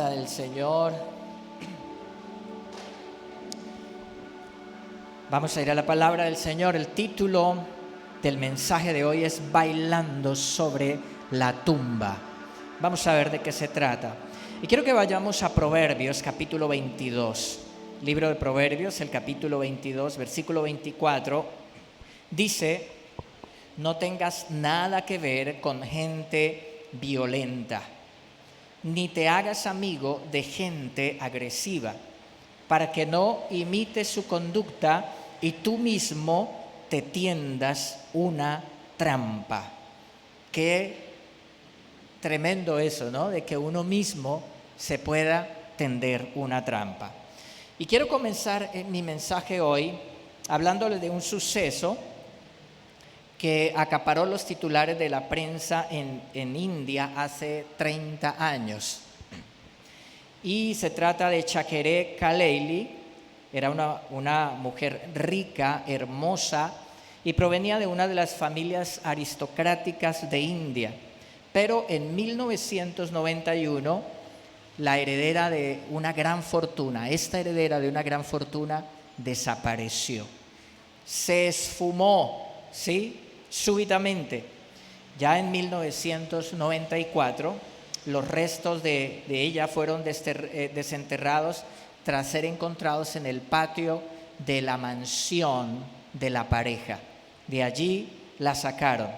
palabra del Señor. Vamos a ir a la palabra del Señor. El título del mensaje de hoy es Bailando sobre la tumba. Vamos a ver de qué se trata. Y quiero que vayamos a Proverbios, capítulo 22. Libro de Proverbios, el capítulo 22, versículo 24. Dice: no tengas nada que ver con gente violenta, ni te hagas amigo de gente agresiva, para que no imites su conducta y tú mismo te tiendas una trampa. Qué tremendo eso, ¿no? De que uno mismo se pueda tender una trampa. Y quiero comenzar mi mensaje hoy hablándole de un suceso que acaparó los titulares de la prensa en India hace 30 años. Y se trata de Chakere Kaleili. Era una mujer rica, hermosa, y provenía de una de las familias aristocráticas de India. Pero en 1991, la heredera de una gran fortuna, desapareció. Se esfumó, ¿sí? Súbitamente. Ya en 1994, los restos de ella fueron desenterrados tras ser encontrados en el patio de la mansión de la pareja. De allí la sacaron.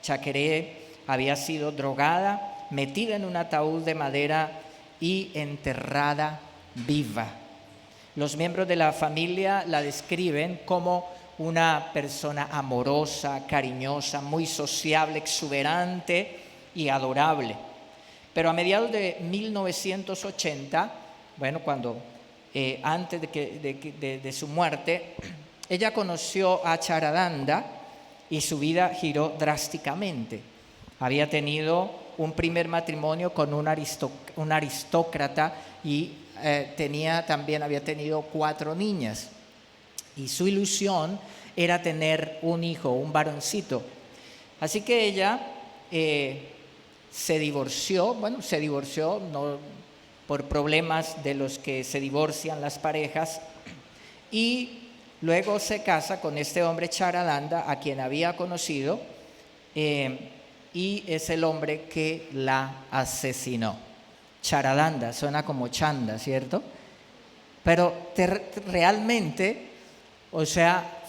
Chakere había sido drogada, metida en un ataúd de madera y enterrada viva. Los miembros de la familia la describen como una persona amorosa, cariñosa, muy sociable, exuberante y adorable. Pero a mediados de 1980, antes de su muerte, ella conoció a Charadanda y su vida giró drásticamente. Había tenido un primer matrimonio con un aristócrata y había tenido 4 niñas. Y su ilusión era tener un hijo, un varoncito. Así que ella se divorció no por problemas de los que se divorcian las parejas, y luego se casa con este hombre Charadanda, a quien había conocido, y es el hombre que la asesinó. Charadanda suena como chanda, ¿cierto? Pero realmente,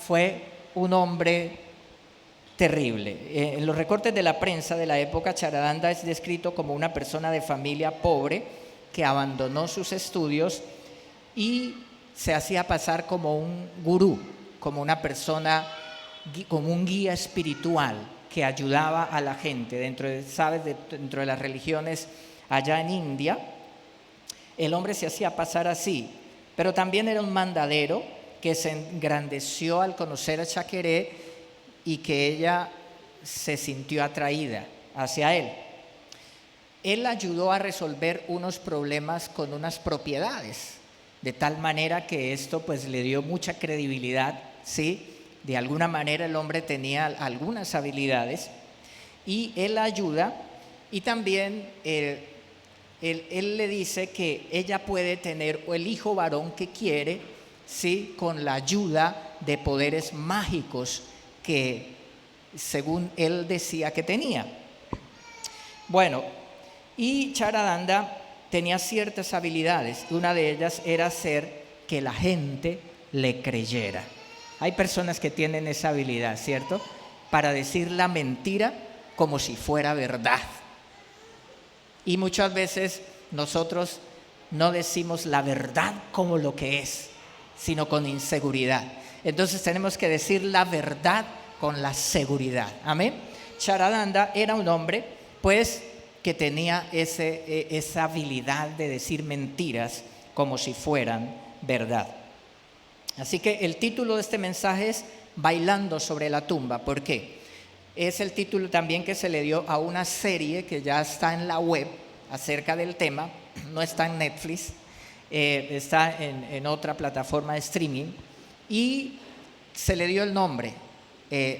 fue un hombre terrible. En los recortes de la prensa de la época, Charadanda es descrito como una persona de familia pobre que abandonó sus estudios y se hacía pasar como un gurú, como una persona, como un guía espiritual que ayudaba a la gente. Dentro de las religiones allá en India, el hombre se hacía pasar así, pero también era un mandadero que se engrandeció al conocer a Chakere y que ella se sintió atraída hacia él. Él ayudó a resolver unos problemas con unas propiedades, de tal manera que esto pues le dio mucha credibilidad, ¿sí? De alguna manera el hombre tenía algunas habilidades y él la ayuda, y también él le dice que ella puede tener el hijo varón que quiere, ¿sí? Con la ayuda de poderes mágicos que según él decía que tenía. Y Charadanda tenía ciertas habilidades. Una de ellas era hacer que la gente le creyera. Hay personas que tienen esa habilidad, ¿cierto? Para decir la mentira como si fuera verdad. Y muchas veces nosotros no decimos la verdad como lo que es, sino con inseguridad. Entonces tenemos que decir la verdad con la seguridad. Amén. Charadanda era un hombre pues que tenía esa habilidad de decir mentiras como si fueran verdad. Así que el título de este mensaje es Bailando sobre la tumba. ¿Por qué? Es el título también que se le dio a una serie que ya está en la web acerca del tema. No está en Netflix, está en otra plataforma de streaming, y se le dio el nombre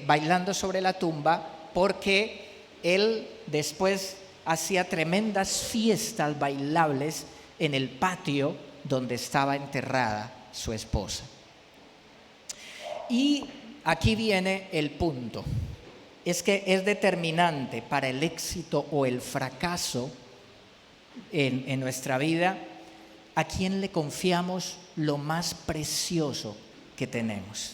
Bailando sobre la tumba porque él después hacía tremendas fiestas bailables en el patio donde estaba enterrada su esposa. Y aquí viene el punto. Es que es determinante para el éxito o el fracaso en nuestra vida a quién le confiamos lo más precioso que tenemos.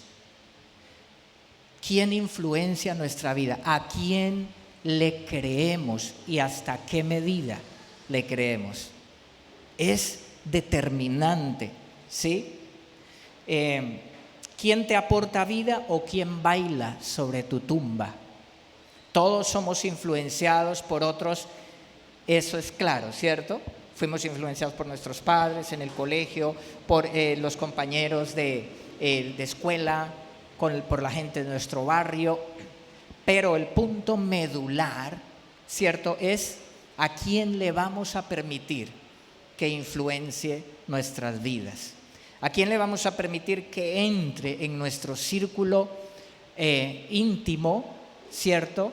¿Quién influencia nuestra vida? ¿A quién le creemos y hasta qué medida le creemos? Es determinante, ¿sí? ¿Quién te aporta vida o quién baila sobre tu tumba? Todos somos influenciados por otros, eso es claro, ¿cierto? Fuimos influenciados por nuestros padres en el colegio, por los compañeros de escuela, por la gente de nuestro barrio, pero el punto medular, ¿cierto?, es a quién le vamos a permitir que influencie nuestras vidas. ¿A quién le vamos a permitir que entre en nuestro círculo íntimo, ¿cierto?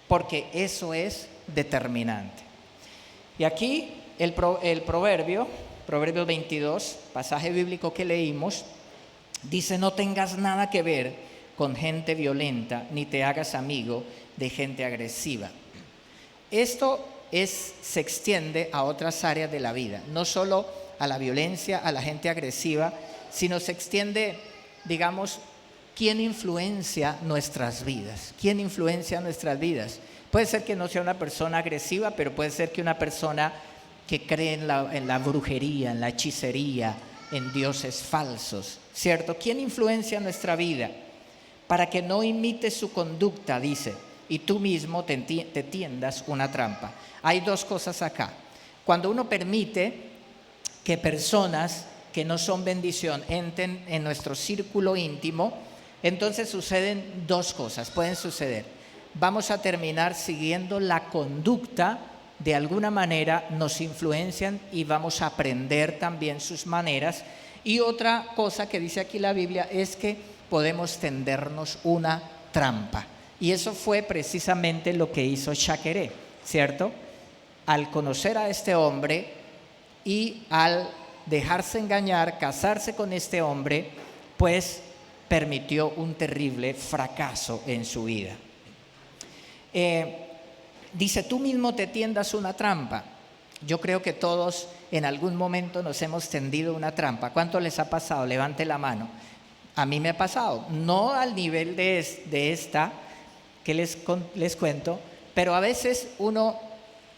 Porque eso es determinante. Y aquí el Proverbio 22, pasaje bíblico que leímos, dice: no tengas nada que ver con gente violenta, ni te hagas amigo de gente agresiva. Esto se extiende a otras áreas de la vida, no solo a la violencia, a la gente agresiva, sino se extiende, digamos, ¿quién influencia nuestras vidas? ¿Quién influencia nuestras vidas? Puede ser que no sea una persona agresiva, pero puede ser que una persona que cree en la brujería, en la hechicería, en dioses falsos, ¿cierto? ¿Quién influencia nuestra vida? Para que no imites su conducta, dice, y tú mismo te tiendas una trampa. Hay dos cosas acá. Cuando uno permite que personas que no son bendición entren en nuestro círculo íntimo, entonces suceden dos cosas, pueden suceder. Vamos a terminar siguiendo la conducta, de alguna manera nos influencian y vamos a aprender también sus maneras. Y otra cosa que dice aquí la Biblia es que podemos tendernos una trampa. Y eso fue precisamente lo que hizo Xaqueré, ¿cierto? Al conocer a este hombre y al dejarse engañar, casarse con este hombre, pues permitió un terrible fracaso en su vida. Dice: tú mismo te tiendas una trampa. Yo creo que todos en algún momento nos hemos tendido una trampa. ¿Cuánto les ha pasado? Levante la mano. A mí me ha pasado, no al nivel de esta que les cuento, pero a veces uno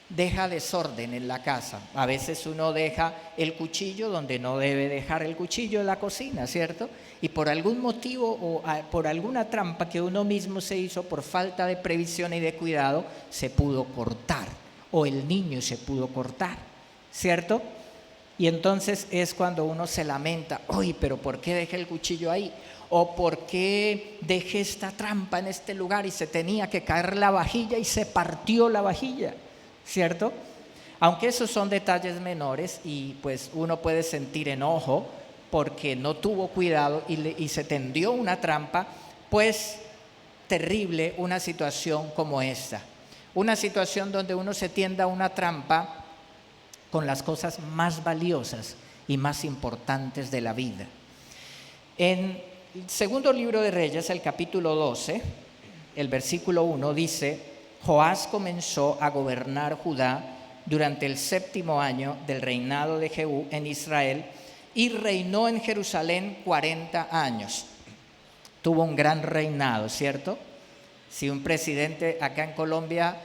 deja desorden en la casa. A veces uno deja el cuchillo donde no debe dejar el cuchillo en la cocina, ¿cierto? Y por algún motivo o por alguna trampa que uno mismo se hizo por falta de previsión y de cuidado, se pudo cortar, o el niño se pudo cortar, ¿cierto? Y entonces es cuando uno se lamenta: uy, pero ¿por qué dejé el cuchillo ahí? ¿O por qué dejé esta trampa en este lugar y se tenía que caer la vajilla y se partió la vajilla? ¿Cierto? Aunque esos son detalles menores y pues uno puede sentir enojo porque no tuvo cuidado y se tendió una trampa, pues terrible una situación como esta. Una situación donde uno se tienda una trampa con las cosas más valiosas y más importantes de la vida. En el segundo libro de Reyes, el capítulo 12, el versículo 1 dice: Joás comenzó a gobernar Judá durante el 7º año del reinado de Jehú en Israel y reinó en Jerusalén 40 años. Tuvo un gran reinado, ¿cierto? Si un presidente acá en Colombia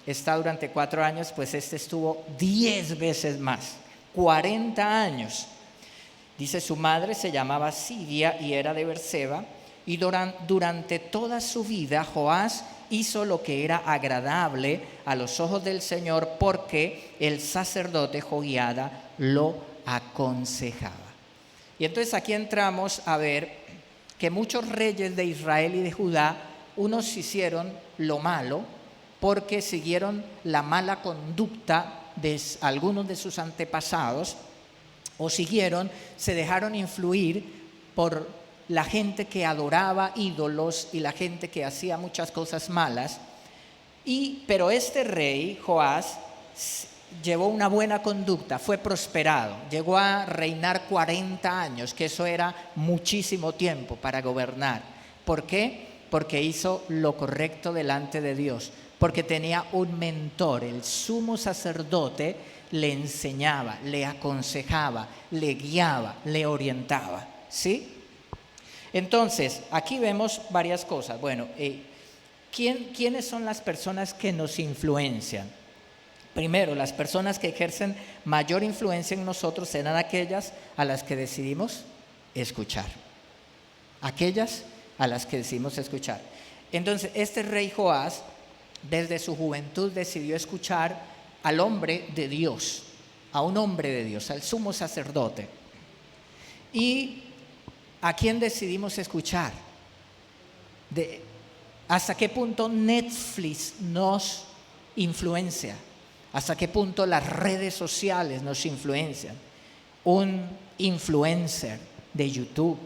está durante 4 años, pues este estuvo 10 veces más, 40 años. Dice: su madre se llamaba Sidia y era de Berseba, y durante toda su vida Joás hizo lo que era agradable a los ojos del Señor, porque el sacerdote Joiada lo aconsejaba. Y entonces aquí entramos a ver que muchos reyes de Israel y de Judá, unos hicieron lo malo porque siguieron la mala conducta de algunos de sus antepasados, o se dejaron influir por la gente que adoraba ídolos y la gente que hacía muchas cosas malas. Pero este rey, Joás, llevó una buena conducta, fue prosperado, llegó a reinar 40 años, que eso era muchísimo tiempo para gobernar. ¿Por qué? Porque hizo lo correcto delante de Dios, porque tenía un mentor, el sumo sacerdote le enseñaba, le aconsejaba, le guiaba, le orientaba, ¿sí? Entonces, aquí vemos varias cosas. Bueno, ¿quiénes son las personas que nos influencian? Primero, las personas que ejercen mayor influencia en nosotros serán aquellas a las que decidimos escuchar. Aquellas a las que decidimos escuchar. Entonces, este rey Joás, desde su juventud, decidió escuchar al hombre de Dios, a un hombre de Dios, al sumo sacerdote. ¿Y a quién decidimos escuchar? ¿Hasta qué punto Netflix nos influencia? ¿Hasta qué punto las redes sociales nos influencian? Un influencer de YouTube.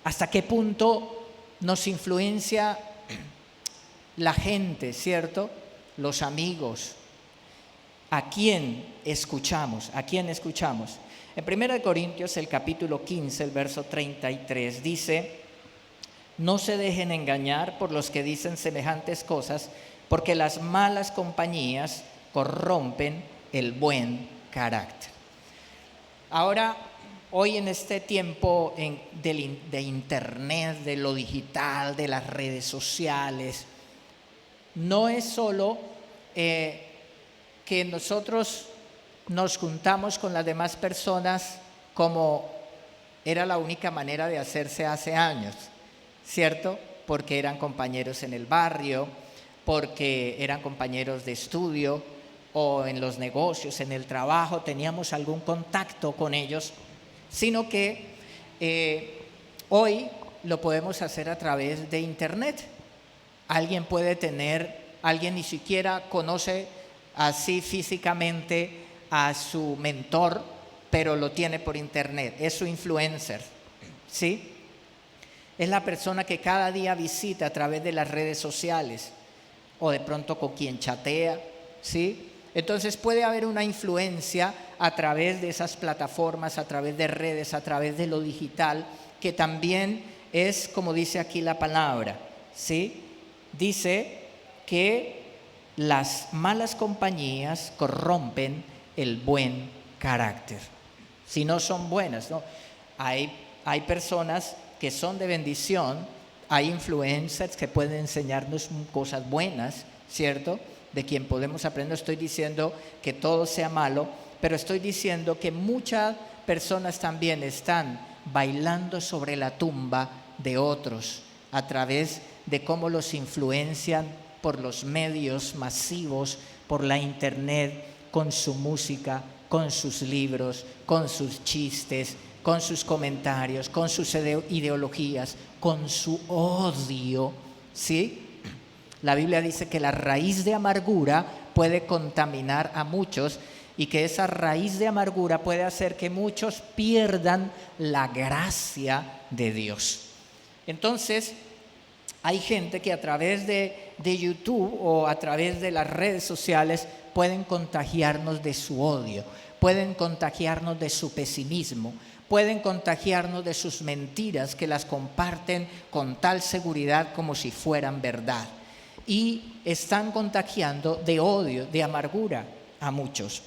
¿Hasta qué punto nos influencia la gente, cierto? Los amigos. ¿A quién escuchamos? ¿A quién escuchamos? En 1 Corintios, el capítulo 15, el verso 33, dice: no se dejen engañar por los que dicen semejantes cosas, porque las malas compañías corrompen el buen carácter. Ahora, hoy en este tiempo de internet, de lo digital, de las redes sociales, no es solo que nosotros nos juntamos con las demás personas como era la única manera de hacerse hace años, ¿cierto? Porque eran compañeros en el barrio, porque eran compañeros de estudio o en los negocios, en el trabajo, teníamos algún contacto con ellos, sino que hoy lo podemos hacer a través de internet. Alguien ni siquiera conoce así físicamente a su mentor, pero lo tiene por internet, es su influencer, ¿sí? Es la persona que cada día visita a través de las redes sociales o de pronto con quien chatea, ¿sí? Entonces puede haber una influencia a través de esas plataformas, a través de redes, a través de lo digital, que también es como dice aquí la palabra, ¿sí? Dice que las malas compañías corrompen el buen carácter. Si no son buenas, ¿no? Hay personas que son de bendición, hay influencers que pueden enseñarnos cosas buenas, ¿cierto? De quien podemos aprender. No estoy diciendo que todo sea malo, pero estoy diciendo que muchas personas también están bailando sobre la tumba de otros a través de cómo los influencian por los medios masivos, por la internet, con su música, con sus libros, con sus chistes, con sus comentarios, con sus ideologías, con su odio, ¿sí? La Biblia dice que la raíz de amargura puede contaminar a muchos y que esa raíz de amargura puede hacer que muchos pierdan la gracia de Dios. Entonces, hay gente que a través de YouTube o a través de las redes sociales pueden contagiarnos de su odio, pueden contagiarnos de su pesimismo, pueden contagiarnos de sus mentiras que las comparten con tal seguridad como si fueran verdad. Y están contagiando de odio, de amargura a muchos.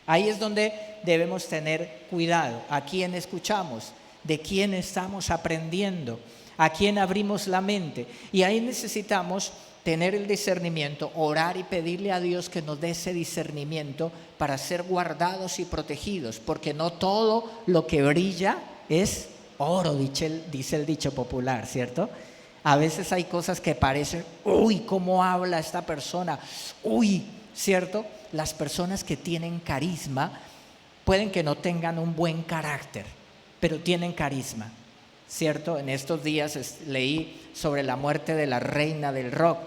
Ahí es donde debemos tener cuidado. ¿A quién escuchamos? ¿De quién estamos aprendiendo? ¿A quién abrimos la mente? Y ahí necesitamos tener el discernimiento, orar y pedirle a Dios que nos dé ese discernimiento para ser guardados y protegidos, porque no todo lo que brilla es oro, dice el dicho popular, ¿cierto? A veces hay cosas que parecen, uy, ¿cómo habla esta persona? Uy, ¿cierto? Las personas que tienen carisma pueden que no tengan un buen carácter, pero tienen carisma, ¿cierto? En estos días leí sobre la muerte de la reina del rock,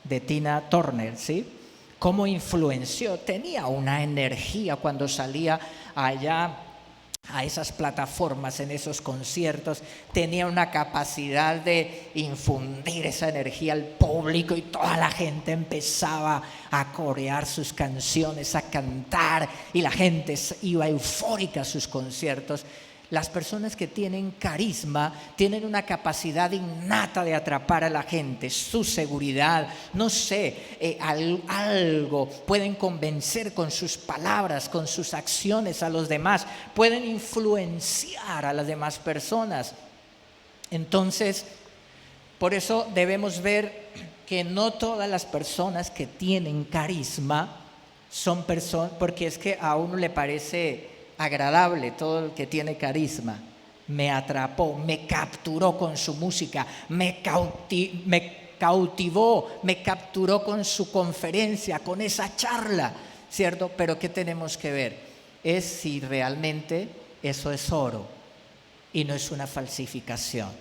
de Tina Turner, ¿sí? Cómo influenció, tenía una energía cuando salía allá a esas plataformas, en esos conciertos, tenía una capacidad de infundir esa energía al público y toda la gente empezaba a corear sus canciones, a cantar, y la gente iba eufórica a sus conciertos. Las personas que tienen carisma tienen una capacidad innata de atrapar a la gente, su seguridad, no sé, algo, pueden convencer con sus palabras, con sus acciones a los demás, pueden influenciar a las demás personas. Entonces, por eso debemos ver que no todas las personas que tienen carisma son personas, porque es que a uno le parece agradable todo el que tiene carisma. Me atrapó, me capturó con su música, me cautivó, me capturó con su conferencia, con esa charla, ¿cierto? Pero ¿qué tenemos que ver? Es si realmente eso es oro y no es una falsificación.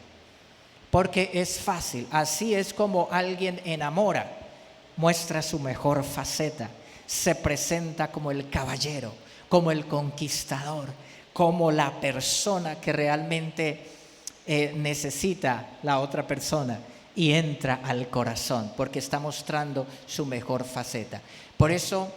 Porque es fácil, así es como alguien enamora, muestra su mejor faceta, se presenta como el caballero, como el conquistador, como la persona que realmente necesita la otra persona, y entra al corazón porque está mostrando su mejor faceta. Por eso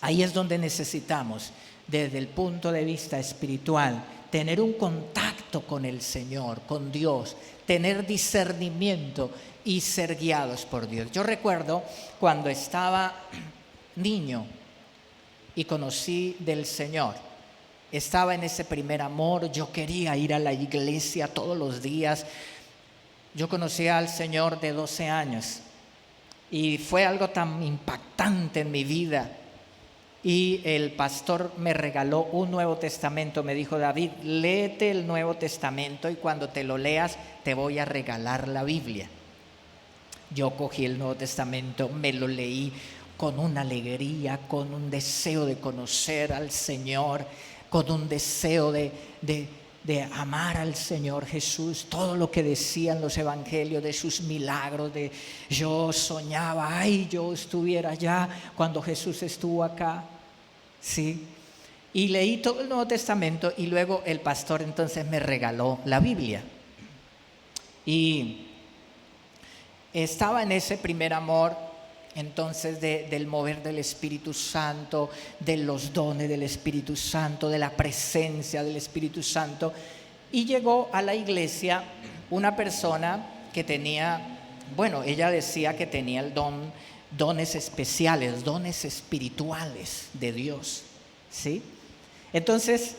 ahí es donde necesitamos, desde el punto de vista espiritual, tener un contacto con el Señor, con Dios, tener discernimiento y ser guiados por Dios. Yo recuerdo cuando estaba niño y conocí del Señor, estaba en ese primer amor, yo quería ir a la iglesia todos los días. Yo conocí al Señor de 12 años y fue algo tan impactante en mi vida. Y el pastor me regaló un Nuevo Testamento, me dijo: David, léete el Nuevo Testamento y cuando te lo leas te voy a regalar la Biblia. Yo cogí el Nuevo Testamento, me lo leí con una alegría, con un deseo de conocer al Señor, con un deseo de amar al Señor Jesús, todo lo que decían los evangelios de sus milagros, yo soñaba, ay, yo estuviera allá cuando Jesús estuvo acá, ¿sí? Y leí todo el Nuevo Testamento y luego el pastor entonces me regaló la Biblia. Y estaba en ese primer amor entonces del mover del Espíritu Santo, de los dones del Espíritu Santo, de la presencia del Espíritu Santo. Y llegó a la iglesia una persona que tenía, bueno, ella decía que tenía el dones especiales, dones espirituales de Dios, ¿sí? Entonces,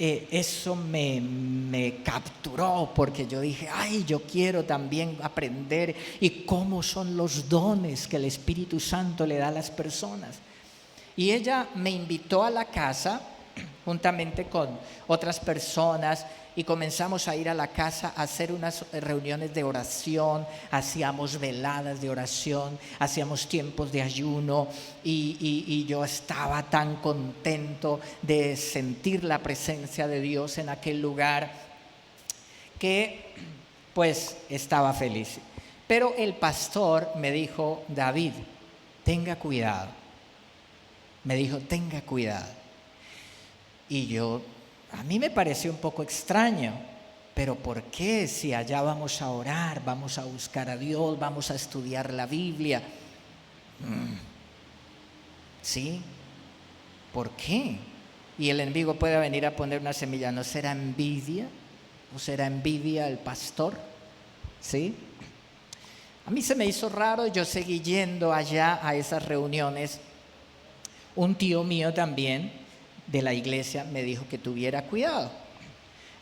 eso me capturó porque yo dije, ay, yo quiero también aprender y cómo son los dones que el Espíritu Santo le da a las personas. Y ella me invitó a la casa juntamente con otras personas y comenzamos a ir a la casa a hacer unas reuniones de oración, hacíamos veladas de oración, hacíamos tiempos de ayuno y yo estaba tan contento de sentir la presencia de Dios en aquel lugar que pues estaba feliz. Pero el pastor me dijo: David, tenga cuidado. Me dijo, tenga cuidado. Y a mí me pareció un poco extraño, pero ¿por qué? Si allá vamos a orar, vamos a buscar a Dios, vamos a estudiar la Biblia. ¿Sí? ¿Por qué? Y el enemigo puede venir a poner una semilla. ¿No será envidia? ¿O será envidia el pastor? ¿Sí? A mí se me hizo raro, yo seguí yendo allá a esas reuniones. Un tío mío también de la iglesia me dijo que tuviera cuidado.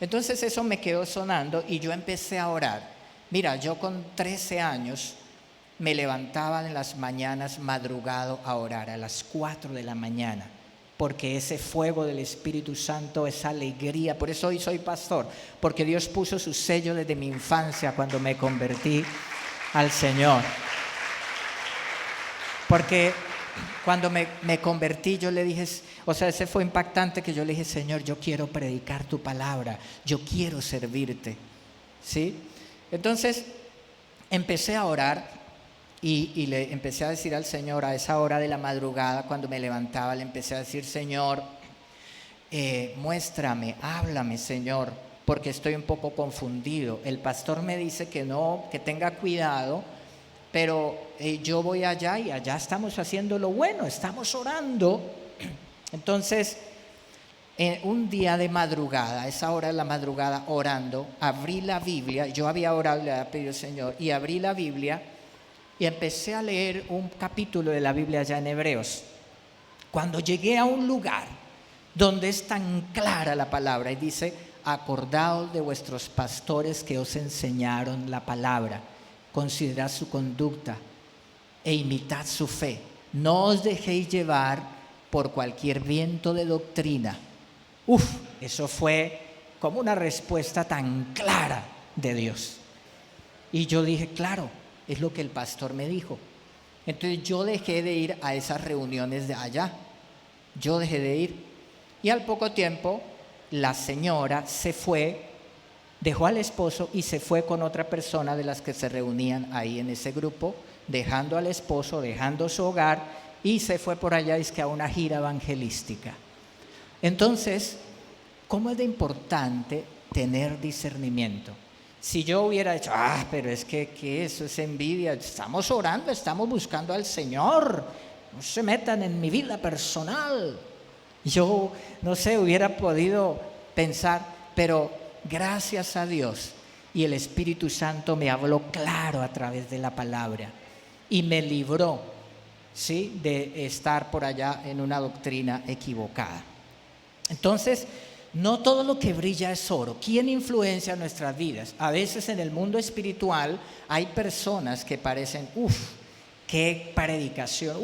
Entonces eso me quedó sonando y yo empecé a orar. Mira, yo con 13 años me levantaba en las mañanas madrugado a orar a las 4 de la mañana, porque ese fuego del Espíritu Santo, esa alegría, por eso hoy soy pastor, porque Dios puso su sello desde mi infancia cuando me convertí al Señor. Porque cuando me convertí, yo le dije, o sea, ese fue impactante, que yo le dije: Señor, yo quiero predicar tu palabra, yo quiero servirte, ¿sí? Entonces empecé a orar y le empecé a decir al Señor a esa hora de la madrugada, cuando me levantaba, le empecé a decir: Señor, muéstrame, háblame, Señor, porque estoy un poco confundido. El pastor me dice que no, que tenga cuidado, pero yo voy allá y allá estamos haciendo lo bueno, estamos orando. Entonces, un día de madrugada, a esa hora de la madrugada, orando, abrí la Biblia. Yo había orado, le había pedido al Señor, y abrí la Biblia y empecé a leer un capítulo de la Biblia ya en Hebreos. Cuando llegué a un lugar donde es tan clara la palabra y dice: acordaos de vuestros pastores que os enseñaron la palabra, considerad su conducta e imitad su fe, no os dejéis llevar por cualquier viento de doctrina. Eso fue como una respuesta tan clara de Dios. Y yo dije, claro, es lo que el pastor me dijo. Entonces yo dejé de ir a esas reuniones de allá. Yo dejé de ir. Y al poco tiempo la señora se fue, dejó al esposo y se fue con otra persona de las que se reunían ahí en ese grupo, dejando al esposo, dejando su hogar, y se fue por allá a una gira evangelística. Entonces, ¿cómo es de importante tener discernimiento? Si yo hubiera dicho, pero es que eso es envidia, estamos orando, estamos buscando al Señor, no se metan en mi vida personal. Yo, no sé, hubiera podido pensar, pero gracias a Dios y el Espíritu Santo me habló claro a través de la palabra y me libró, ¿sí?, de estar por allá en una doctrina equivocada. Entonces, no todo lo que brilla es oro. ¿Quién influencia nuestras vidas? A veces en el mundo espiritual hay personas que parecen, qué predicación,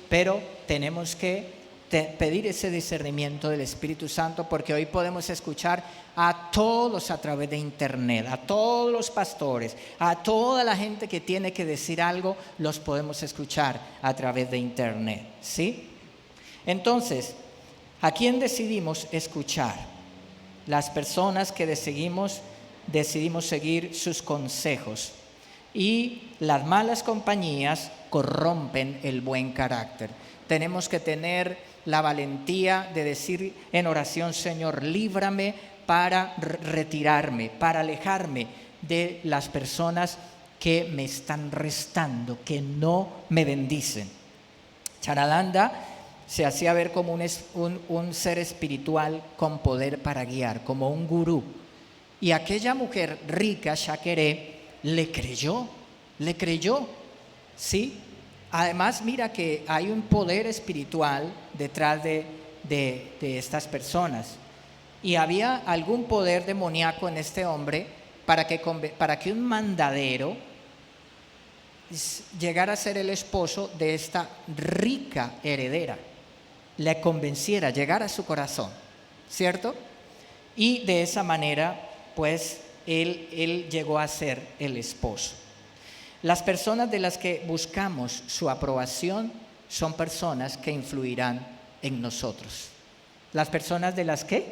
pero tenemos que pedir ese discernimiento del Espíritu Santo, porque hoy podemos escuchar a todos a través de internet, a todos los pastores, a toda la gente que tiene que decir algo, los podemos escuchar a través de internet, ¿sí? Entonces, ¿a quién decidimos escuchar? Las personas que decidimos seguir sus consejos. Y las malas compañías corrompen el buen carácter. Tenemos que tener la valentía de decir en oración: Señor, líbrame para retirarme, para alejarme de las personas que me están restando, que no me bendicen. Charalanda se hacía ver como un ser espiritual con poder para guiar, como un gurú. Y aquella mujer rica, Shakeré, le creyó, ¿sí? Además, mira que hay un poder espiritual detrás de estas personas. Y había algún poder demoníaco en este hombre para que un mandadero llegara a ser el esposo de esta rica heredera, le convenciera, llegara a su corazón, ¿cierto? Y de esa manera, pues, él llegó a ser el esposo. Las personas de las que buscamos su aprobación son personas que influirán en nosotros. Las personas de las que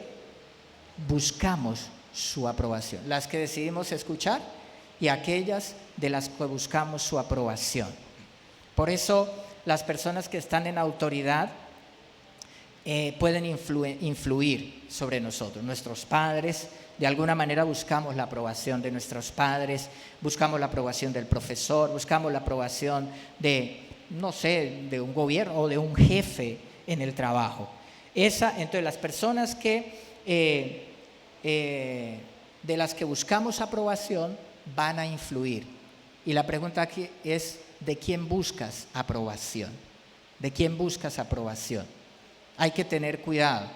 buscamos su aprobación, las que decidimos escuchar, y aquellas de las que buscamos su aprobación. Por eso las personas que están en autoridad pueden influir sobre nosotros. Nuestros padres, de alguna manera buscamos la aprobación de nuestros padres, buscamos la aprobación del profesor, buscamos la aprobación de un gobierno o de un jefe en el trabajo. Entonces las personas de las que buscamos aprobación van a influir. Y la pregunta aquí es: ¿de quién buscas aprobación? ¿De quién buscas aprobación? Hay que tener cuidado,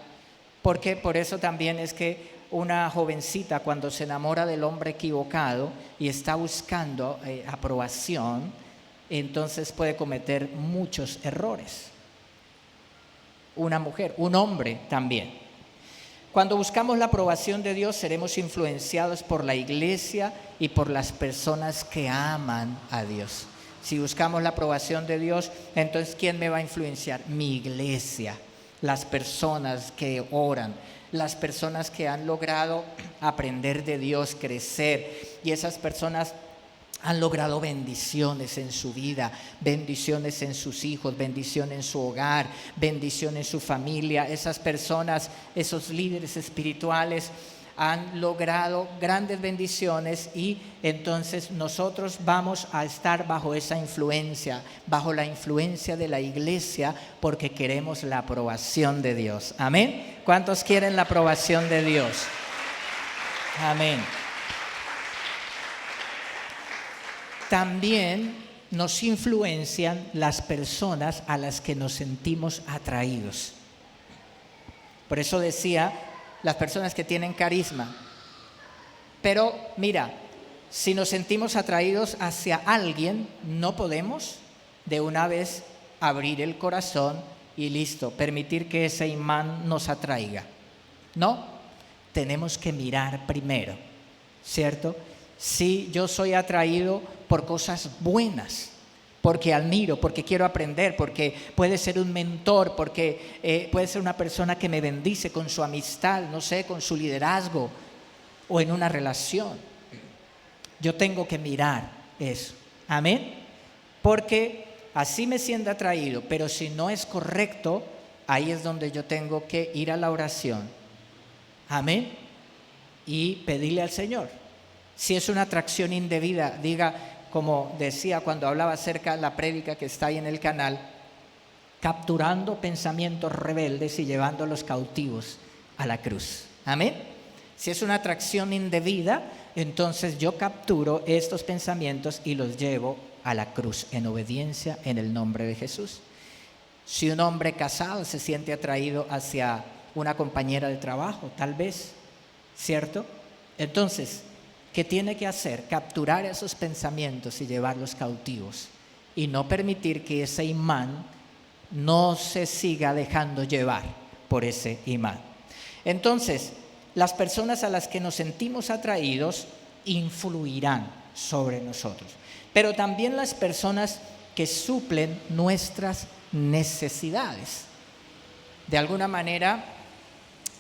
porque por eso también es que una jovencita, cuando se enamora del hombre equivocado y está buscando aprobación, entonces puede cometer muchos errores. Una mujer, un hombre también. Cuando buscamos la aprobación de Dios, seremos influenciados por la iglesia y por las personas que aman a Dios. Si buscamos la aprobación de Dios, entonces ¿quién me va a influenciar? Mi iglesia, las personas que oran, las personas que han logrado aprender de Dios, crecer, y esas personas han logrado bendiciones en su vida, bendiciones en sus hijos, bendición en su hogar, bendición en su familia. Esas personas, esos líderes espirituales han logrado grandes bendiciones y entonces nosotros vamos a estar bajo esa influencia, bajo la influencia de la iglesia, porque queremos la aprobación de Dios. Amén. ¿Cuántos quieren la aprobación de Dios? Amén. También nos influencian las personas a las que nos sentimos atraídos. Por eso decía, las personas que tienen carisma. Pero mira, si nos sentimos atraídos hacia alguien, no podemos de una vez abrir el corazón y listo, permitir que ese imán nos atraiga. No, tenemos que mirar primero, ¿cierto? Si yo soy atraído por cosas buenas, porque admiro, porque quiero aprender, porque puede ser un mentor, porque puede ser una persona que me bendice con su amistad, no sé, con su liderazgo o en una relación. Yo tengo que mirar eso. Amén. Porque así me siento atraído, pero si no es correcto, ahí es donde yo tengo que ir a la oración. Amén. Y pedirle al Señor. Si es una atracción indebida, diga, como decía cuando hablaba acerca de la prédica que está ahí en el canal, capturando pensamientos rebeldes y llevándolos cautivos a la cruz. Amén. Si es una atracción indebida, entonces yo capturo estos pensamientos y los llevo a la cruz en obediencia en el nombre de Jesús. Si un hombre casado se siente atraído hacia una compañera de trabajo, tal vez, ¿cierto? Entonces, ¿qué tiene que hacer? Capturar esos pensamientos y llevarlos cautivos y no permitir que ese imán no se siga dejando llevar por ese imán. Entonces, las personas a las que nos sentimos atraídos influirán sobre nosotros, pero también las personas que suplen nuestras necesidades. De alguna manera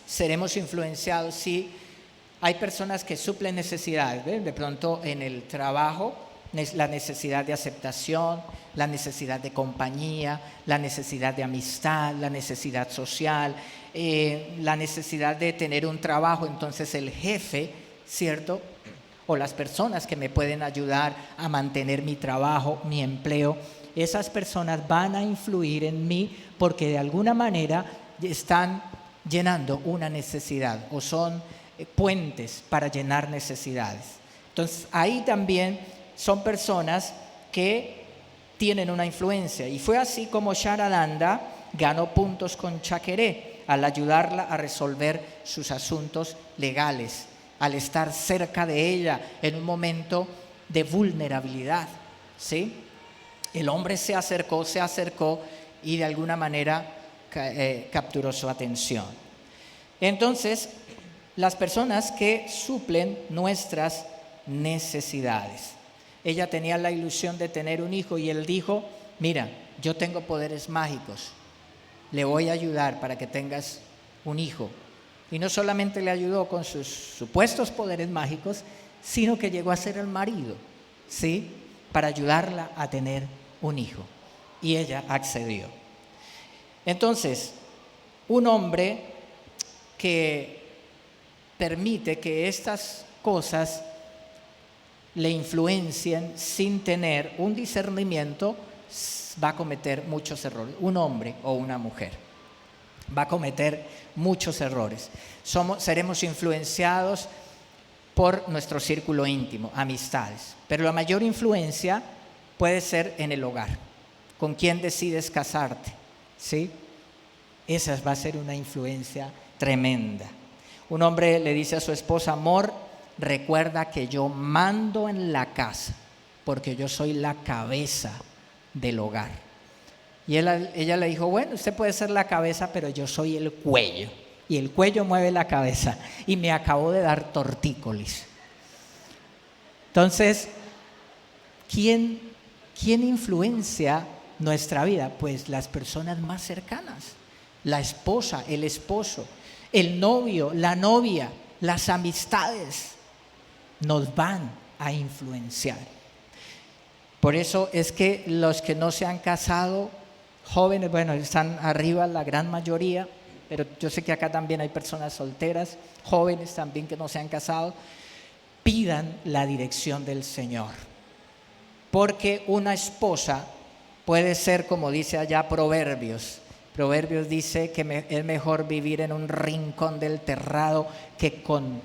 seremos influenciados si hay personas que suplen necesidades, ¿ves? De pronto en el trabajo, la necesidad de aceptación, la necesidad de compañía, la necesidad de amistad, la necesidad social, la necesidad de tener un trabajo. Entonces el jefe, ¿cierto? O las personas que me pueden ayudar a mantener mi trabajo, mi empleo, esas personas van a influir en mí porque de alguna manera están llenando una necesidad o son puentes para llenar necesidades. Entonces ahí también son personas que tienen una influencia, y fue así como Sharadanda ganó puntos con Chakeré al ayudarla a resolver sus asuntos legales, al estar cerca de ella en un momento de vulnerabilidad, ¿sí? El hombre se acercó y de alguna manera capturó su atención. Entonces, las personas que suplen nuestras necesidades. Ella tenía la ilusión de tener un hijo y él dijo, mira, yo tengo poderes mágicos, le voy a ayudar para que tengas un hijo. Y no solamente le ayudó con sus supuestos poderes mágicos, sino que llegó a ser el marido, ¿sí? Para ayudarla a tener un hijo. Y ella accedió. Entonces, un hombre que permite que estas cosas le influencien sin tener un discernimiento, va a cometer muchos errores. Un hombre o una mujer va a cometer muchos errores. Seremos influenciados por nuestro círculo íntimo, amistades, pero la mayor influencia puede ser en el hogar. ¿Con quién decides casarte? ¿Sí? Esa va a ser una influencia tremenda. Un hombre le dice a su esposa, amor, recuerda que yo mando en la casa, porque yo soy la cabeza del hogar. Y ella le dijo, bueno, usted puede ser la cabeza, pero yo soy el cuello. Y el cuello mueve la cabeza. Y me acabó de dar tortícolis. Entonces, ¿quién influencia nuestra vida? Pues las personas más cercanas. La esposa, el esposo, el novio, la novia, las amistades nos van a influenciar. Por eso es que los que no se han casado, jóvenes, bueno, están arriba la gran mayoría, pero yo sé que acá también hay personas solteras, jóvenes también que no se han casado, pidan la dirección del Señor. Porque una esposa puede ser, como dice allá Proverbios. Proverbios dice que es mejor vivir en un rincón del terrado que con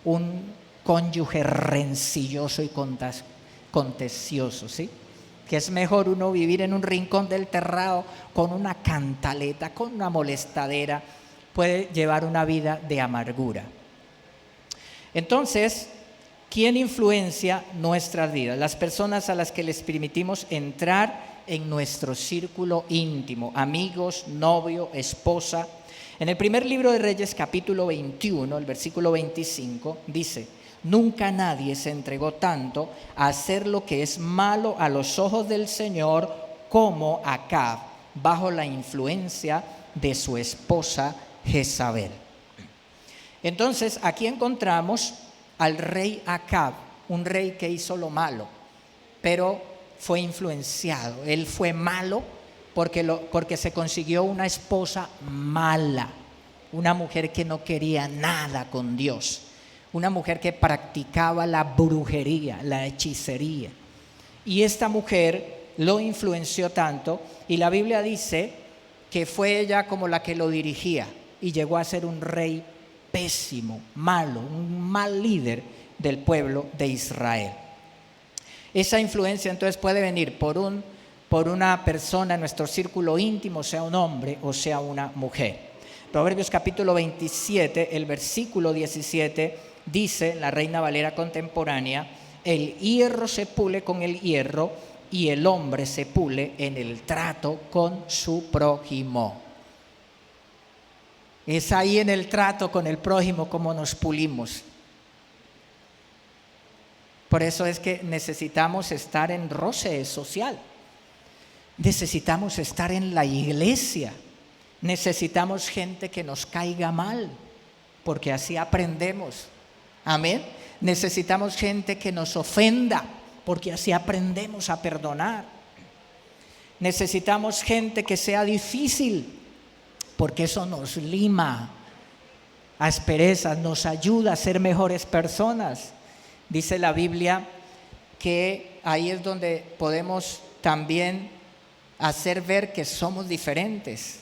un cónyuge rencilloso y contencioso, ¿sí? Que es mejor uno vivir en un rincón del terrado con una cantaleta, con una molestadera, puede llevar una vida de amargura. Entonces, ¿quién influencia nuestras vidas? Las personas a las que les permitimos entrar en nuestro círculo íntimo, amigos, novio, esposa. En el primer libro de Reyes, capítulo 21, el versículo 25, dice: nunca nadie se entregó tanto a hacer lo que es malo a los ojos del Señor como Acab, bajo la influencia de su esposa Jezabel. Entonces, aquí encontramos al rey Acab, un rey que hizo lo malo, pero fue influenciado. Él fue malo porque se consiguió una esposa mala, una mujer que no quería nada con Dios, una mujer que practicaba la brujería, la hechicería. Y esta mujer lo influenció tanto, y la Biblia dice que fue ella como la que lo dirigía, y llegó a ser un rey pésimo, malo, un mal líder del pueblo de Israel. Esa influencia entonces puede venir por una persona en nuestro círculo íntimo, sea un hombre o sea una mujer. Proverbios capítulo 27, el versículo 17, dice, la Reina Valera contemporánea: el hierro se pule con el hierro y el hombre se pule en el trato con su prójimo. Es ahí en el trato con el prójimo como nos pulimos. Por eso es que necesitamos estar en roce social, necesitamos estar en la iglesia, necesitamos gente que nos caiga mal, porque así aprendemos. Amén. Necesitamos gente que nos ofenda, porque así aprendemos a perdonar. Necesitamos gente que sea difícil, porque eso nos lima asperezas, nos ayuda a ser mejores personas. Dice la Biblia que ahí es donde podemos también hacer ver que somos diferentes,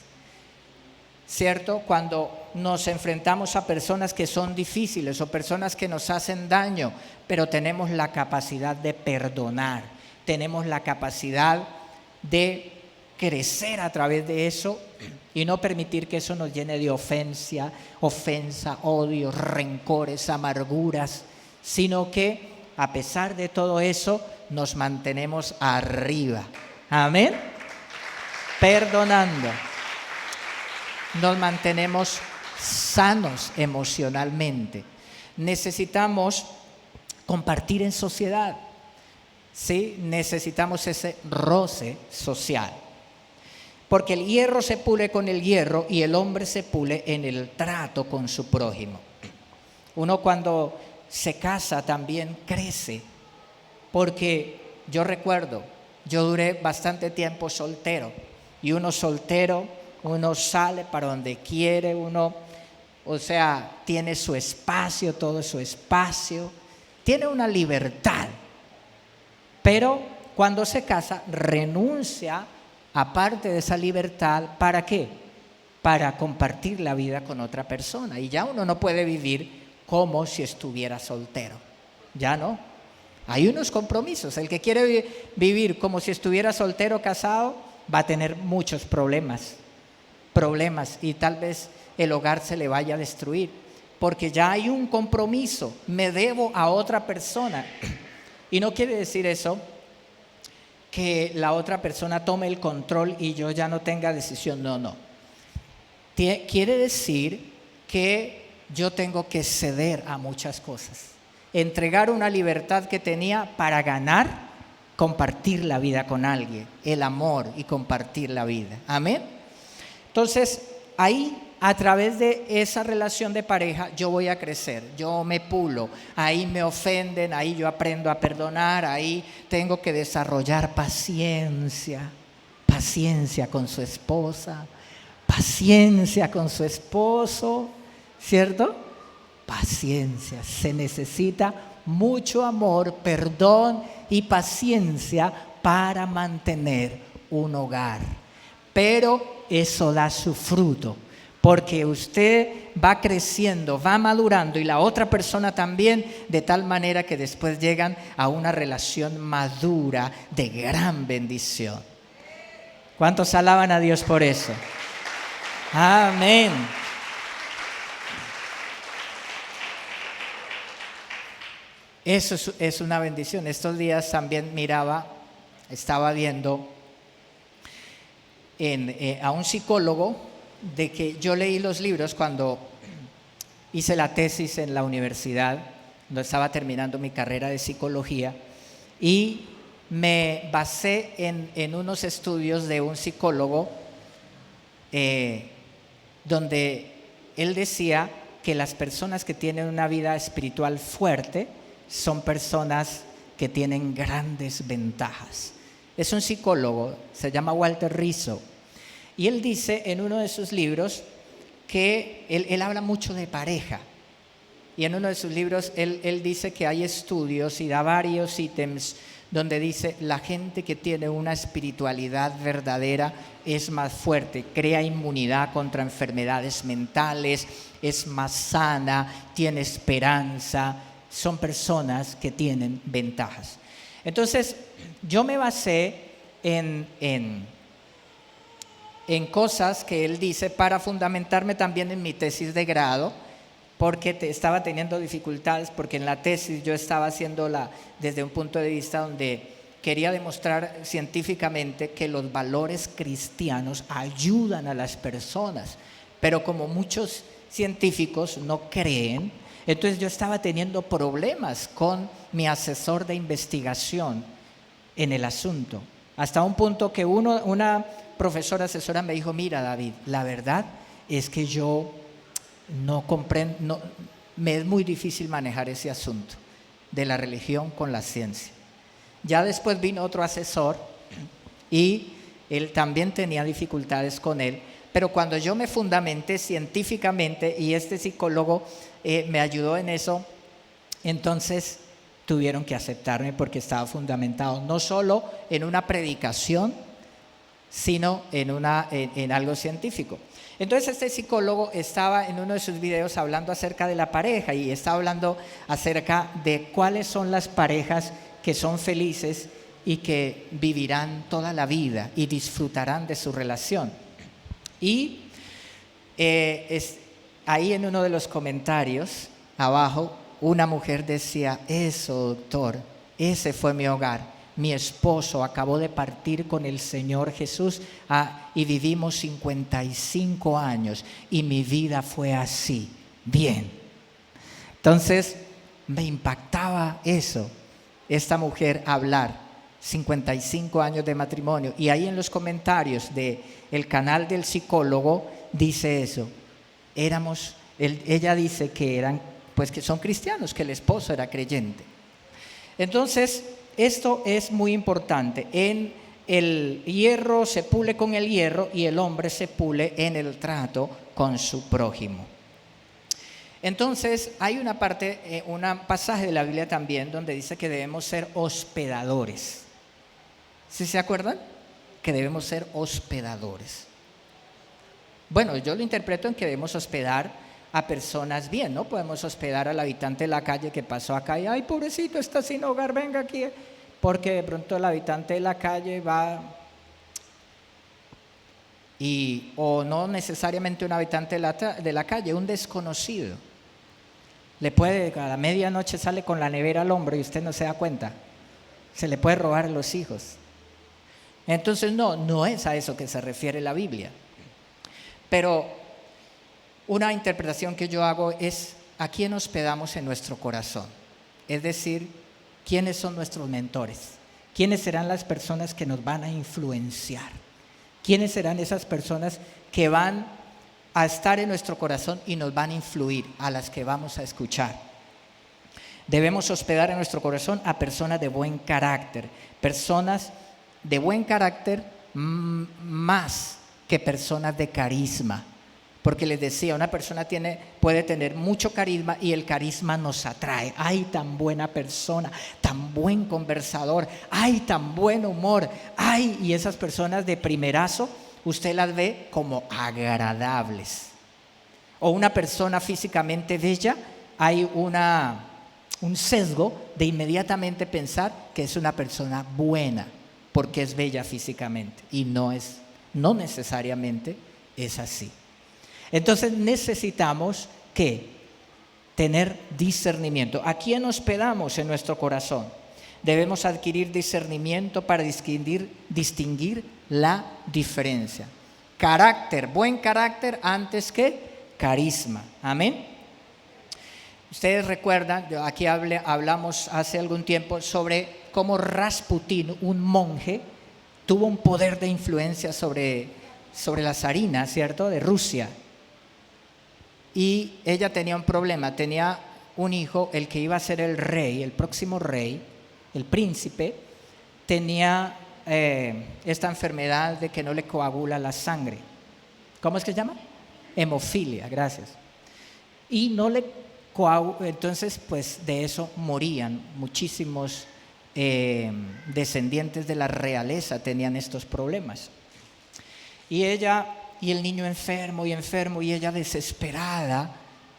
¿cierto? Cuando nos enfrentamos a personas que son difíciles o personas que nos hacen daño, pero tenemos la capacidad de perdonar, tenemos la capacidad de crecer a través de eso y no permitir que eso nos llene de ofensa, odios, rencores, amarguras, sino que a pesar de todo eso nos mantenemos arriba. Amén. Perdonando. Nos mantenemos sanos emocionalmente. Necesitamos compartir en sociedad, ¿sí? Necesitamos ese roce social. Porque el hierro se pule con el hierro y el hombre se pule en el trato con su prójimo. Uno cuando se casa también crece, porque yo recuerdo, yo duré bastante tiempo soltero, y uno soltero, uno sale para donde quiere, uno, tiene su espacio, todo su espacio, tiene una libertad, pero cuando se casa renuncia a parte de esa libertad. ¿Para qué? Para compartir la vida con otra persona, y ya uno no puede vivir como si estuviera soltero, ya no. Hay unos compromisos. El que quiere vivir como si estuviera soltero, casado, va a tener muchos problemas, y tal vez el hogar se le vaya a destruir, porque ya hay un compromiso, me debo a otra persona. Y no quiere decir eso que la otra persona tome el control y yo ya no tenga decisión, no. Quiere decir que yo tengo que ceder a muchas cosas, entregar una libertad que tenía para ganar, compartir la vida con alguien, el amor y compartir la vida. Amén. Entonces, ahí a través de esa relación de pareja yo voy a crecer, yo me pulo, ahí me ofenden, ahí yo aprendo a perdonar, ahí tengo que desarrollar paciencia con su esposa, paciencia con su esposo, ¿cierto? Paciencia, se necesita mucho amor, perdón y paciencia para mantener un hogar. Pero eso da su fruto, porque usted va creciendo, va madurando y la otra persona también, de tal manera que después llegan a una relación madura de gran bendición. ¿Cuántos alaban a Dios por eso? Amén. Eso es una bendición. Estos días también estaba viendo a un psicólogo, de que yo leí los libros cuando hice la tesis en la universidad, cuando estaba terminando mi carrera de psicología, y me basé en unos estudios de un psicólogo donde él decía que las personas que tienen una vida espiritual fuerte son personas que tienen grandes ventajas. Es un psicólogo, se llama Walter Rizzo, y él dice en uno de sus libros que él habla mucho de pareja, y en uno de sus libros él dice que hay estudios y da varios ítems donde dice la gente que tiene una espiritualidad verdadera es más fuerte, crea inmunidad contra enfermedades mentales, es más sana, tiene esperanza, son personas que tienen ventajas. Entonces yo me basé en cosas que él dice para fundamentarme también en mi tesis de grado, porque estaba teniendo dificultades, porque en la tesis yo estaba haciéndola desde un punto de vista donde quería demostrar científicamente que los valores cristianos ayudan a las personas, pero como muchos científicos no creen, entonces yo estaba teniendo problemas con mi asesor de investigación en el asunto, hasta un punto que una profesora asesora me dijo: mira, David, la verdad es que yo no comprendo, me es muy difícil manejar ese asunto de la religión con la ciencia. Ya después vino otro asesor y él también tenía dificultades con él, pero cuando yo me fundamenté científicamente y este psicólogo me ayudó en eso, entonces tuvieron que aceptarme porque estaba fundamentado no solo en una predicación, sino en algo científico. Entonces este psicólogo estaba en uno de sus videos hablando acerca de la pareja y estaba hablando acerca de cuáles son las parejas que son felices y que vivirán toda la vida y disfrutarán de su relación. Y ahí en uno de los comentarios abajo una mujer decía: eso, doctor, ese fue mi hogar. Mi esposo acabó de partir con el Señor Jesús y vivimos 55 años y mi vida fue así, bien. Entonces me impactaba eso, esta mujer hablar, 55 años de matrimonio. Y ahí en los comentarios del canal del psicólogo dice eso. Ella dice que eran, pues que son cristianos, que el esposo era creyente. Entonces, esto es muy importante. En el hierro se pule con el hierro y el hombre se pule en el trato con su prójimo. Entonces hay una parte, un pasaje de la Biblia también donde dice que debemos ser hospedadores. ¿Sí se acuerdan? Que debemos ser hospedadores. Bueno, yo lo interpreto en que debemos hospedar a personas bien, ¿no? Podemos hospedar al habitante de la calle que pasó acá y ay, pobrecito, está sin hogar, venga aquí, porque de pronto el habitante de la calle va o no necesariamente un habitante de la calle, un desconocido. Le puede, a la medianoche sale con la nevera al hombro y usted no se da cuenta. Se le puede robar a los hijos. Entonces no es a eso que se refiere la Biblia. Pero una interpretación que yo hago es a quién hospedamos en nuestro corazón. Es decir, quiénes son nuestros mentores, quiénes serán las personas que nos van a influenciar, quiénes serán esas personas que van a estar en nuestro corazón y nos van a influir a las que vamos a escuchar. Debemos hospedar en nuestro corazón a personas de buen carácter. Personas de buen carácter más que personas de carisma. Porque les decía, una persona puede tener mucho carisma y el carisma nos atrae. ¡Ay, tan buena persona! ¡Tan buen conversador! ¡Ay, tan buen humor! ¡Ay! Y esas personas de primerazo, usted las ve como agradables. O una persona físicamente bella, hay un sesgo de inmediatamente pensar que es una persona buena porque es bella físicamente. Y no necesariamente es así. Entonces necesitamos tener discernimiento. ¿A quién hospedamos en nuestro corazón? Debemos adquirir discernimiento para distinguir la diferencia. Buen carácter antes que carisma. Amén. Ustedes recuerdan, aquí hablamos hace algún tiempo sobre cómo Rasputín, un monje, tuvo un poder de influencia sobre la zarina, ¿cierto?, de Rusia. Y ella tenía un problema, tenía un hijo, el que iba a ser el rey, el próximo rey, el príncipe, tenía esta enfermedad de que no le coagula la sangre. ¿Cómo es que se llama? Hemofilia, gracias. Y no le coagula, entonces pues de eso morían muchísimos descendientes de la realeza, tenían estos problemas. Y el niño enfermo, y ella desesperada,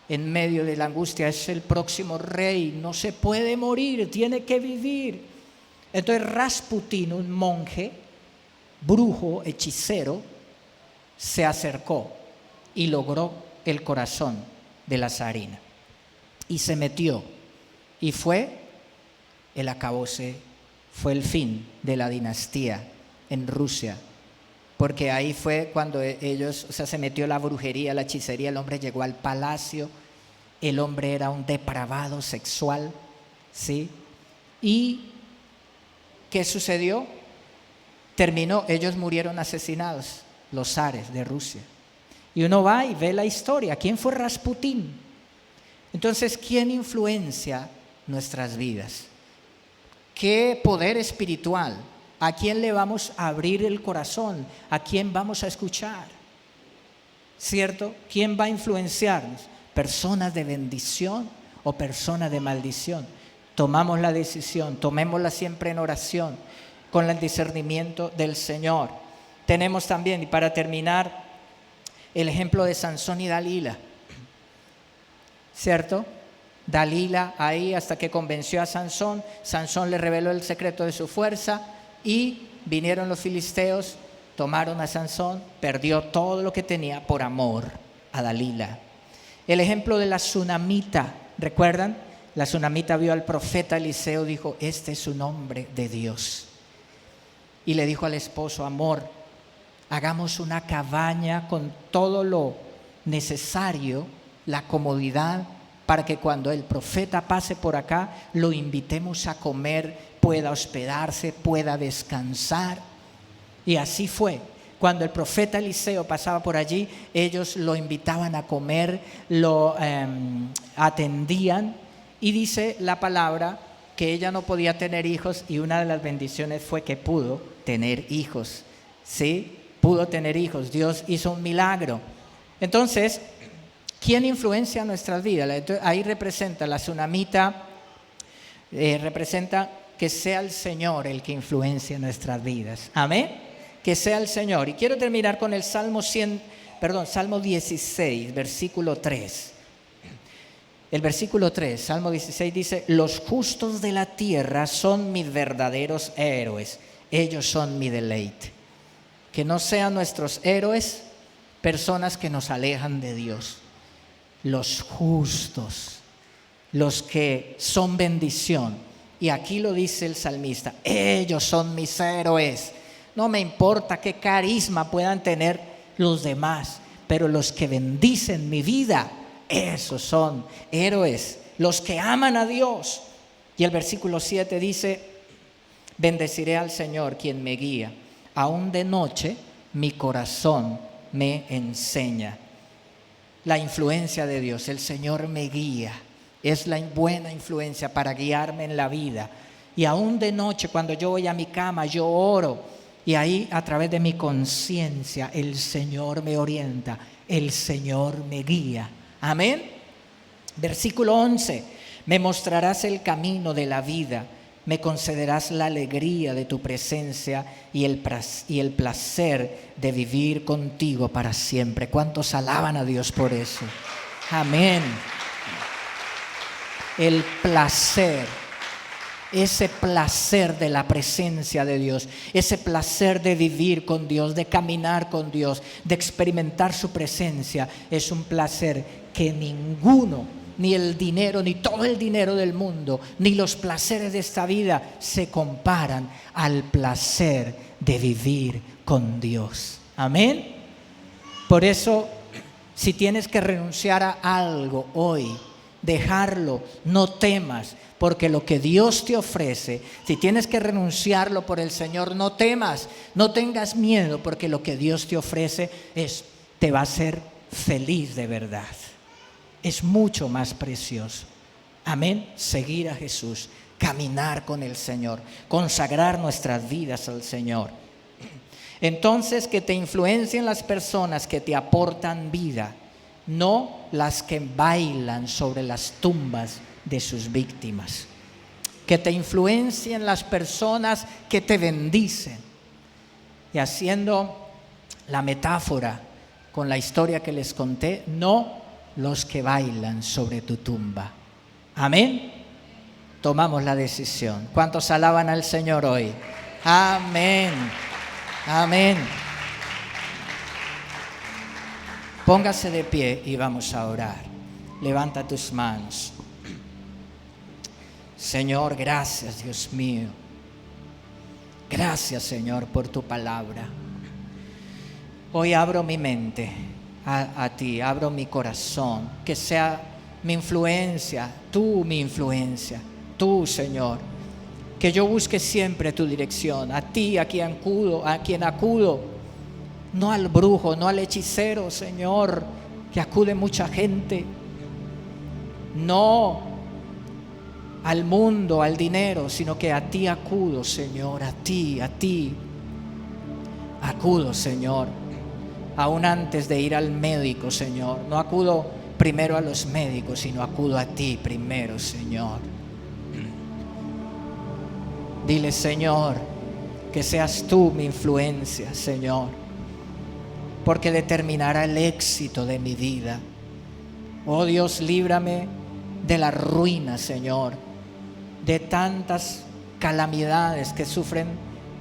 en medio de la angustia, es el próximo rey, no se puede morir, tiene que vivir. Entonces Rasputín, un monje, brujo, hechicero, se acercó y logró el corazón de la zarina. Y se metió, y fue el acabose, fue el fin de la dinastía en Rusia. Porque ahí fue cuando ellos, se metió la brujería, la hechicería, el hombre llegó al palacio, el hombre era un depravado sexual, ¿sí? ¿Y qué sucedió? Ellos murieron asesinados, los zares de Rusia. Y uno va y ve la historia, ¿quién fue Rasputín? Entonces, ¿quién influencia nuestras vidas? ¿Qué poder espiritual? ¿A quién le vamos a abrir el corazón? ¿A quién vamos a escuchar? ¿Cierto? ¿Quién va a influenciarnos? ¿Personas de bendición o personas de maldición? Tomamos la decisión, tomémosla siempre en oración, con el discernimiento del Señor. Tenemos también, y para terminar, el ejemplo de Sansón y Dalila. ¿Cierto? Dalila ahí hasta que convenció a Sansón. Sansón le reveló el secreto de su fuerza. Y vinieron los filisteos, tomaron a Sansón, perdió todo lo que tenía por amor a Dalila. El ejemplo de la tsunamita, ¿recuerdan? La tsunamita vio al profeta Eliseo, dijo, este es un hombre de Dios. Y le dijo al esposo, amor, hagamos una cabaña con todo lo necesario, la comodidad, para que cuando el profeta pase por acá, lo invitemos a comer, pueda hospedarse, pueda descansar. Y así fue. Cuando el profeta Eliseo pasaba por allí, ellos lo invitaban a comer, lo atendían. Y dice la palabra que ella no podía tener hijos y una de las bendiciones fue que pudo tener hijos. ¿Sí? Pudo tener hijos. Dios hizo un milagro. Entonces, ¿quién influencia nuestras vidas? Ahí representa la tsunamita, representa que sea el Señor el que influencia nuestras vidas. Amén. Que sea el Señor. Y quiero terminar con el Salmo 16, versículo 3. El versículo 3, Salmo 16 dice, los justos de la tierra son mis verdaderos héroes. Ellos son mi deleite. Que no sean nuestros héroes personas que nos alejan de Dios. Los justos, los que son bendición. Y aquí lo dice el salmista, ellos son mis héroes. No me importa qué carisma puedan tener los demás, pero los que bendicen mi vida, esos son héroes, los que aman a Dios. Y el versículo 7 dice, bendeciré al Señor quien me guía. Aún de noche mi corazón me enseña. la influencia de Dios. El Señor me guía. Es la buena influencia para guiarme en la vida. Y aún de noche, cuando yo voy a mi cama, yo oro. Y ahí, a través de mi conciencia, el Señor me orienta. El Señor me guía. Amén. Versículo 11. Me mostrarás el camino de la vida. Me concederás la alegría de tu presencia y el placer de vivir contigo para siempre. ¿Cuántos alaban a Dios por eso? Amén. El placer, ese placer de la presencia de Dios, ese placer de vivir con Dios, de caminar con Dios, de experimentar su presencia, es un placer que ninguno, ni el dinero, ni todo el dinero del mundo, ni los placeres de esta vida se comparan al placer de vivir con Dios. Amén. Por eso, si tienes que renunciar a algo hoy, dejarlo, no temas, porque lo que Dios te ofrece, si tienes que renunciarlo por el Señor, no temas, no tengas miedo, porque lo que Dios te ofrece te va a hacer feliz de verdad. Es mucho más precioso. Amén. Seguir a Jesús, caminar con el Señor, consagrar nuestras vidas al Señor. Entonces, que te influencien las personas que te aportan vida, no las que bailan sobre las tumbas de sus víctimas. Que te influencien las personas que te bendicen. Y haciendo la metáfora con la historia que les conté, no los que bailan sobre tu tumba. Amén. Tomamos la decisión. ¿Cuántos alaban al Señor hoy? Amén. Amén. Póngase de pie y vamos a orar. Levanta tus manos. Señor, gracias, Dios mío. Gracias, Señor, por tu palabra. Hoy abro mi mente a ti, abro mi corazón, que sea mi influencia, mi influencia, tú, Señor, que yo busque siempre tu dirección, a ti, a quien acudo, no al brujo, no al hechicero, Señor, que acude mucha gente, no al mundo, al dinero, sino que a ti acudo, Señor, a ti acudo, Señor. Aún antes de ir al médico, Señor, no acudo primero a los médicos, sino acudo a ti primero, Señor. Dile, Señor, que seas tú mi influencia, Señor, porque determinará el éxito de mi vida. Oh Dios, líbrame de la ruina, Señor, de tantas calamidades que sufren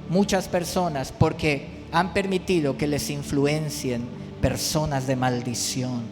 muchas personas porque han permitido que les influencien personas de maldición.